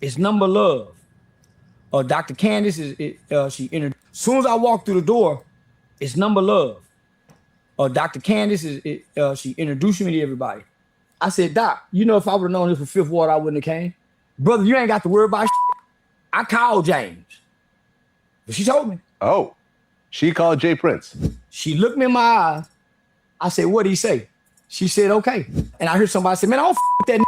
It's number love. Dr. Candace she introduced. As soon as I walked through the door, it's number love. Dr. Candace she introduced me to everybody. I said, Doc, you know, if I would have known this was Fifth Ward, I wouldn't have came. Brother, you ain't got to worry about shit. I called James. But she told me. Oh, she called Jay Prince. She looked me in my eyes. I said, what'd he say? She said, okay. And I heard somebody say, man, I don't with that.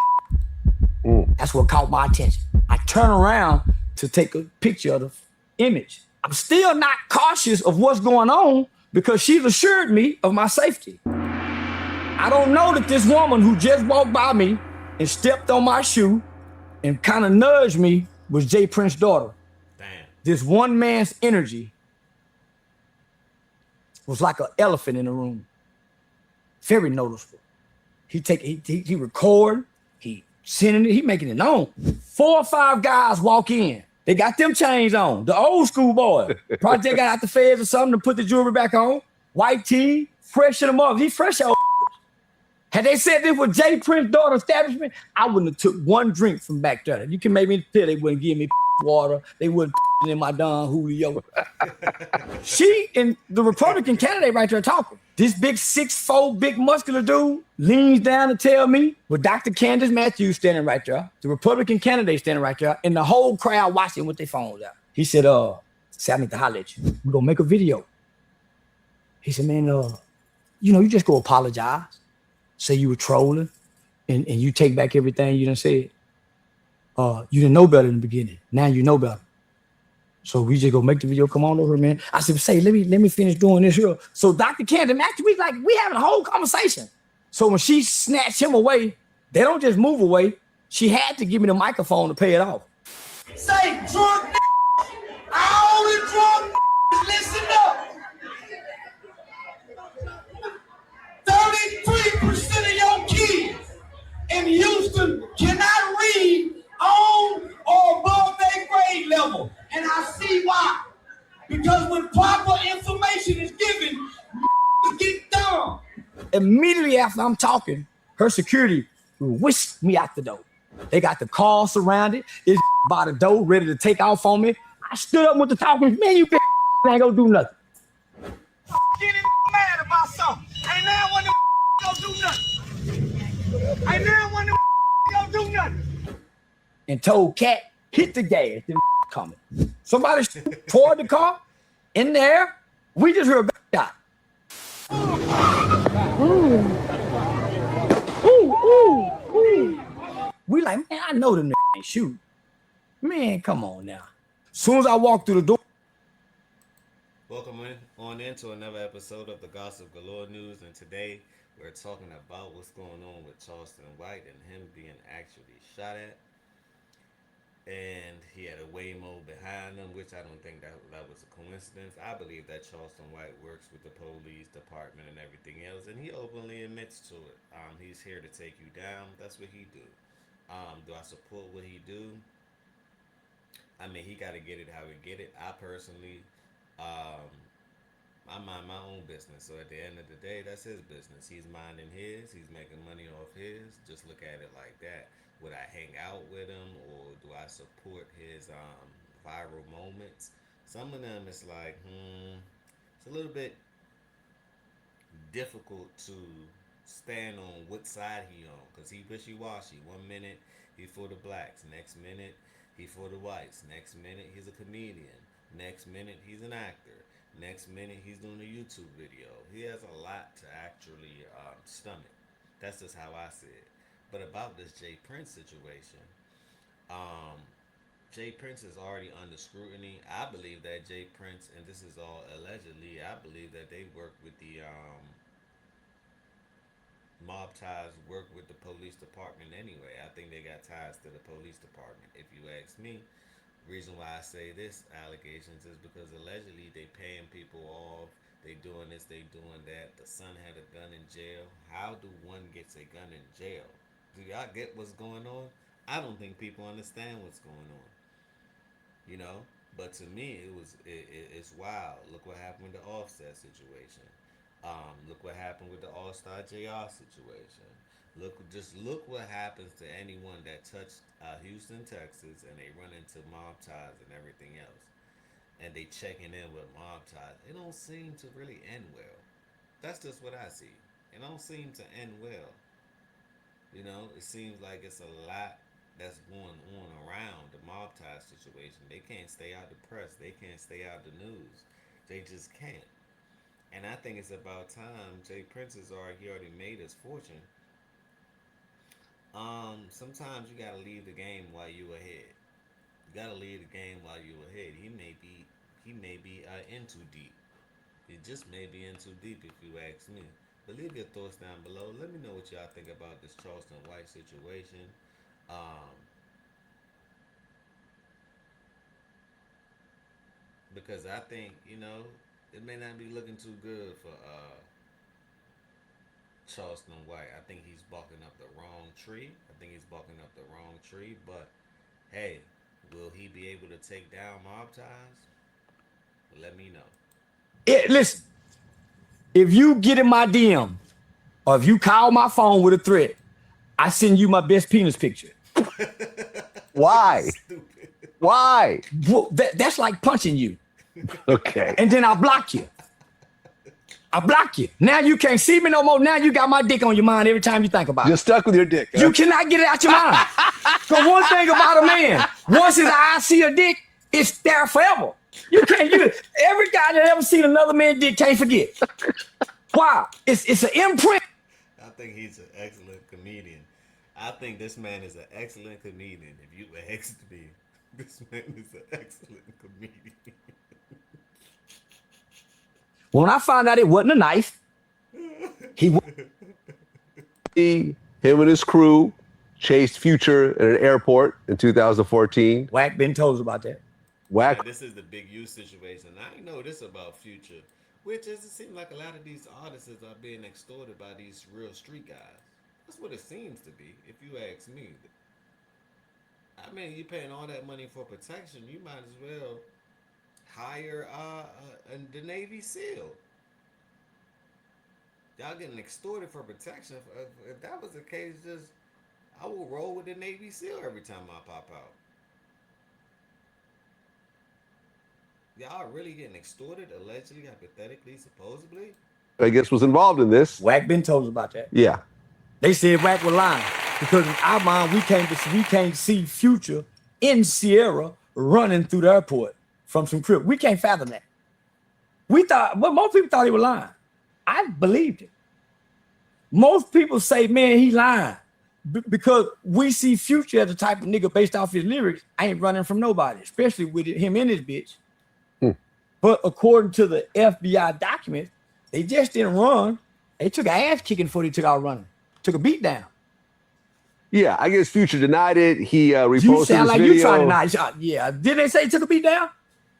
That's what caught my attention. I turn around to take a picture of the image. I'm still not cautious of what's going on because she's assured me of my safety. I don't know that this woman who just walked by me and stepped on my shoe and kind of nudged me was Jay Prince's daughter. Damn. This one man's energy was like an elephant in the room. Very noticeable. He record, he sending it, he making it known. 4 or 5 guys walk in. They got them chains on. The old school boy. Probably they got out the feds or something to put the jewelry back on. White tee, freshen them up. He fresh out. Had they said this was Jay Prince's daughter establishment, I wouldn't have took one drink from back there. You can make me tell they wouldn't give me water. They wouldn't in my Don Julio. She and the Republican candidate right there talking. This big 6'4", big muscular dude leans down to tell me with Dr. Candace Matthews standing right there, the Republican candidate standing right there, and the whole crowd watching with their phones out. He said, I need to holler at you. We're gonna make a video. He said, man, you just go apologize. Say you were trolling and you take back everything you done said. You didn't know better in the beginning. Now you know better. So we just go make the video. Come on over, man. I said, say, let me finish doing this here. So Dr. Candace, we having a whole conversation. So when she snatched him away, they don't just move away. She had to give me the microphone to pay it off. Say, drunk all the drunk listen up. 33% of your kids in Houston cannot read on or above their grade level. And I see why. Because when proper information is given, get dumb. Immediately after I'm talking, her security whisked me out the door. They got the car surrounded. It's by the door, ready to take off on me. I stood up with the talking, man, you ain't gonna do nothing. Getting mad about something. Ain't now when the gonna do nothing. Ain't now when the gonna do nothing. And told Cat, hit the gas, them coming. Somebody toward the car, in there, we just heard a shot. We like, man, I know them ain't shoot. Man, come on now. As soon as I walk through the door. Welcome on into another episode of the Gossip Galore News, and today we're talking about what's going on with Charleston White and him being actually shot at. And he had a Waymo behind him, which I don't think that was a coincidence. I believe that Charleston White works with the police department and everything else, and he openly admits to it. He's here to take you down. That's what he do. Do I support what he do? I mean, he got to get it how he get it. I personally, I mind my own business. So at the end of the day, that's his business. He's minding his. He's making money off his. Just look at it like that. Would I hang out with him, or do I support his viral moments? Some of them, it's like, it's a little bit difficult to stand on what side he on, because he wishy-washy. 1 minute he for the blacks, next minute he for the whites, next minute he's a comedian, next minute he's an actor, next minute he's doing a YouTube video. He has a lot to actually stomach. That's just how I see it. But about this Jay Prince situation, Jay Prince is already under scrutiny. I believe that Jay Prince, and this is all allegedly, I believe that they work with the mob ties, work with the police department anyway. I think they got ties to the police department. If you ask me, reason why I say this allegations is because allegedly they paying people off. They doing this, they doing that. The son had a gun in jail. How do one gets a gun in jail? Do y'all get what's going on? I don't think people understand what's going on. You know? But to me, it's wild. Look what happened with the Offset situation. Look what happened with the All-Star JR situation. Just look what happens to anyone that touched Houston, Texas, and they run into mob ties and everything else, and they checking in with mob ties. It don't seem to really end well. That's just what I see. It don't seem to end well. You know, it seems like it's a lot that's going on around the mob tie situation. They can't stay out the press. They can't stay out the news. They just can't. And I think it's about time. Jay Prince he already made his fortune. Sometimes you gotta leave the game while you ahead. You gotta leave the game while you ahead. He may be in too deep. He just may be in too deep if you ask me. But leave your thoughts down below. Let me know what y'all think about this Charleston White situation. Um, because I think, it may not be looking too good for Charleston White. I think he's barking up the wrong tree. But hey, will he be able to take down mob ties? Let me know. Listen, if you get in my DM or if you call my phone with a threat, I send you my best penis picture. Why? Stupid. Why? Well, that's like punching you. Okay. And then I'll block you. Now you can't see me no more. Now you got my dick on your mind every time you think about You're it. stuck with your dick. Huh? You cannot get it out your mind. Because one thing about a man, once his eyes see a dick, it's there forever. You can't use it. Every guy that ever seen another man's dick can't forget. Why? It's an imprint. I think he's an excellent comedian. I think this man is an excellent comedian. If you asked me, this man is an excellent comedian. When I found out it wasn't a knife, Him and his crew chased Future at an airport in 2014. Wack been told about that. Whack. This is the Big U situation. I know this about Future, which is it seems like a lot of these artists are being extorted by these real street guys. That's what it seems to be, if you ask me. I mean, you're paying all that money for protection. You might as well hire the Navy SEAL. Y'all getting extorted for protection. If that was the case, I will roll with the Navy SEAL every time I pop out. Y'all really getting extorted, allegedly, hypothetically, supposedly? I guess was involved in this. Wack been told about that. Yeah. They said Wack was lying because in our mind we can't see Future in Sierra running through the airport from some crib. We can't fathom that. Most people thought he was lying. I believed it. Most people say, man, he lying because we see Future as the type of nigga based off his lyrics. I ain't running from nobody, especially with him and his bitch. But according to the FBI documents, they just didn't run. They took ass kicking before they took out running. Took a beat down. Yeah, I guess Future denied it. He reposted You sound this like video. you trying to deny. Yeah, didn't they say he took a beat down?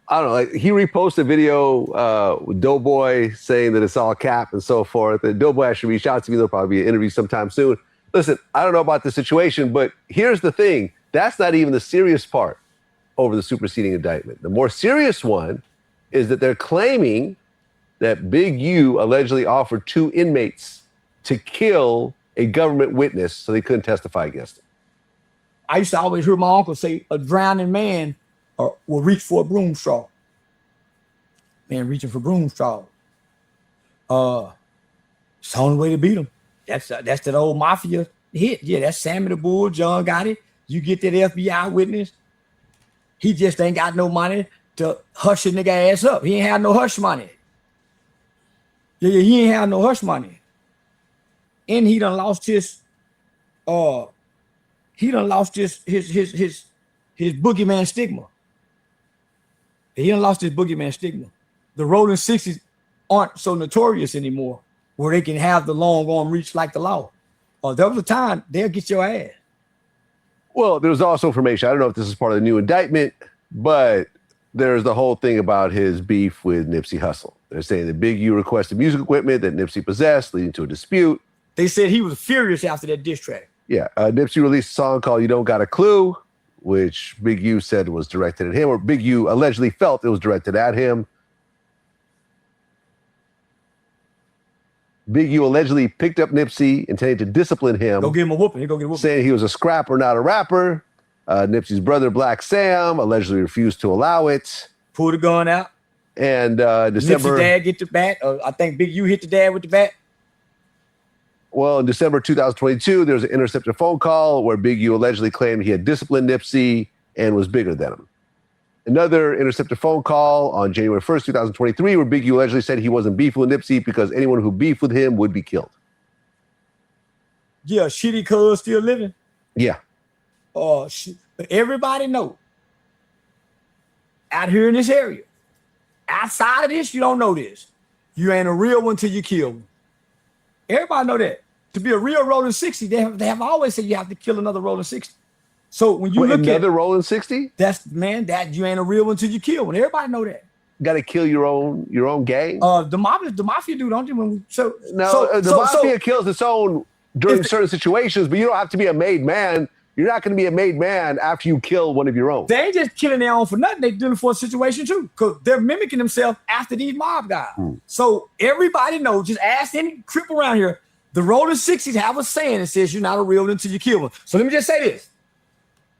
I don't know. Like, he reposted a video with Doughboy saying that it's all cap and so forth. And Doughboy actually reached out to me. There'll probably be an interview sometime soon. Listen, I don't know about the situation, but here's the thing. That's not even the serious part over the superseding indictment. The more serious one is that they're claiming that Big U allegedly offered 2 inmates to kill a government witness so they couldn't testify against him. I used to always hear my uncle say a drowning man will reach for a broom straw. Man reaching for broom straw. It's the only way to beat him. That's that old mafia hit. Yeah, that's Sammy the Bull. John got it. You get that FBI witness. He just ain't got no money to hush a nigga ass up. He ain't have no hush money. Yeah, he ain't have no hush money. And he done lost his boogeyman stigma. He done lost his boogeyman stigma. The Rolling 60s aren't so notorious anymore where they can have the long arm reach like the law. There was a time they'll get your ass. Well, there was also information. I don't know if this is part of the new indictment, but there's the whole thing about his beef with Nipsey Hussle. They're saying that Big U requested music equipment that Nipsey possessed, leading to a dispute. They said he was furious after that diss track. Yeah, Nipsey released a song called You Don't Got a Clue, which Big U said was directed at him, or Big U allegedly felt it was directed at him. Big U allegedly picked up Nipsey, intending to discipline him. Go give him a whooping. He go get a whooping. Saying he was a scrapper, not a rapper. Nipsey's brother, Black Sam, allegedly refused to allow it. Pull the gun out. And Nipsey dad get the bat. I think Big U hit the dad with the bat. Well, in December 2022, there was an intercepted phone call where Big U allegedly claimed he had disciplined Nipsey and was bigger than him. Another intercepted phone call on January 1st, 2023, where Big U allegedly said he wasn't beefing with Nipsey because anyone who beefed with him would be killed. Yeah, shitty cuz still living. Yeah. Everybody know. Out here in this area. Outside of this, you don't know this. You ain't a real one till you kill one. Everybody know that. To be a real rolling 60, they have always said you have to kill another rolling 60. So when you look at another rolling 60, that you ain't a real one till you kill one. Everybody know that. Got to kill your own gang. The mafia do, don't you? The mafia kills its own during certain situations, but you don't have to be a made man. You're not going to be a made man after you kill one of your own. They ain't just killing their own for nothing. They're doing it for a situation too, because they're mimicking themselves after these mob guys. So everybody knows. Just ask any crip around here. The rolling 60s have a saying that says you're not a real one until you kill one. So let me just say this.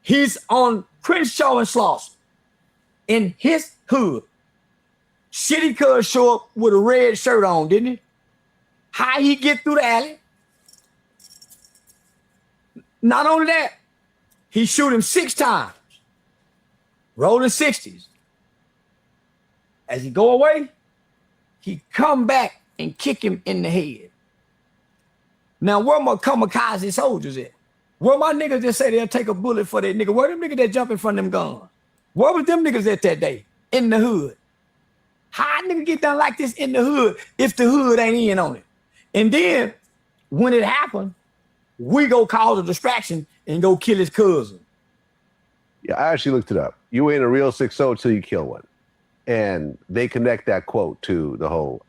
He's on Crenshaw and Slauson in his hood. Shitty cuz show up with a red shirt on, didn't he? How he get through the alley? Not only that, he shoot him 6 times. Rolling 60s. As he go away, he come back and kick him in the head. Now, where my kamikaze soldiers at? Where my niggas that say they'll take a bullet for that nigga? Where them niggas that jump in front of them guns? Where was them niggas at that day? In the hood. How a nigga get done like this in the hood if the hood ain't in on it? And then, when it happened, we go cause a distraction and go kill his cousin. Yeah, I actually looked it up. You ain't a real 6-0 till you kill one. And they connect that quote to the whole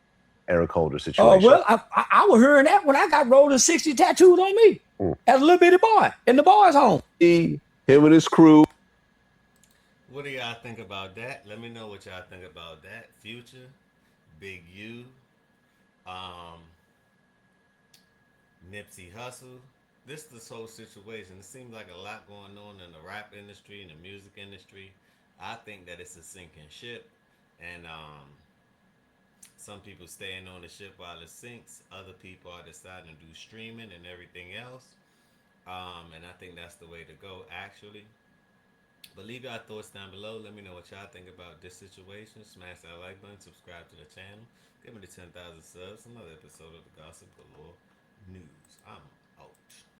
Eric Holder situation. Well, I was hearing that when I got rolling 60 tattooed on me as a little bitty boy in the boys' home. Him and his crew. What do y'all think about that? Let me know what y'all think about that. Future, Big U, Nipsey Hussle. This whole situation. It seems like a lot going on in the rap industry and the music industry. I think that it's a sinking ship, and some people staying on the ship while it sinks. Other people are deciding to do streaming and everything else. And I think that's the way to go, actually. But leave your thoughts down below. Let me know what y'all think about this situation. Smash that like button. Subscribe to the channel. Give me the 10,000 subs. Another episode of the Gossip Galore News. I'm out.